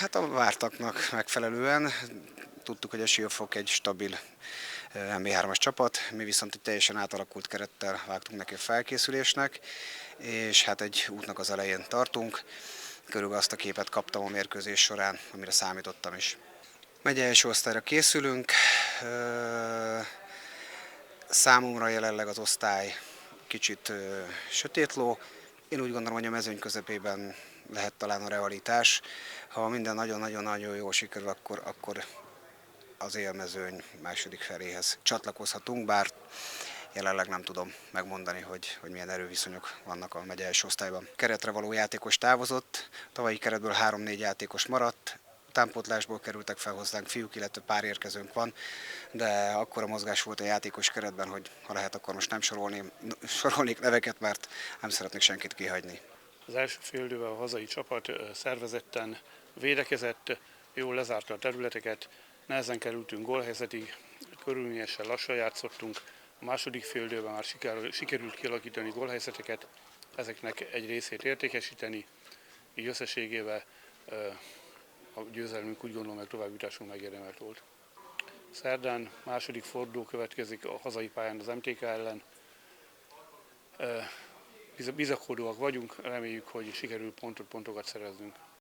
Hát a vártaknak megfelelően. Tudtuk, hogy a Siófok egy stabil MB3-as csapat, mi viszont egy teljesen átalakult kerettel vágtunk neki a felkészülésnek, és hát egy útnak az elején tartunk. Körülbelül azt a képet kaptam a mérkőzés során, amire számítottam is. Megyei első osztályra készülünk. Számomra jelenleg az osztály kicsit sötétló. Én úgy gondolom, hogy a mezőny közepében lehet talán a realitás. Ha minden nagyon-nagyon jól sikerül, akkor az élmezőny második feléhez csatlakozhatunk, bár jelenleg nem tudom megmondani, hogy milyen erőviszonyok vannak a megye első osztályban. Keretre való játékos távozott, tavalyi keretből 3-4 játékos maradt, utánpótlásból kerültek fel hozzánk fiúk, illetve pár érkezőnk van, de akkora mozgás volt a játékos keretben, hogy ha lehet, akkor most nem sorolnék neveket, mert nem szeretnék senkit kihagyni. Az első fél időben a hazai csapat szervezetten védekezett, jól lezárta a területeket, nehezen kerültünk gólhelyzetig, körülményesen lassan játszottunk. A második fél időben már sikerült kialakítani gólhelyzeteket, ezeknek egy részét értékesíteni, így összességében a győzelmünk úgy gondolom, hogy továbbjutásunk megérdemelt volt. Szerdán második forduló következik a hazai pályán az MTK ellen. Bizakodóak vagyunk, reméljük, hogy sikerül pontokat szereznünk.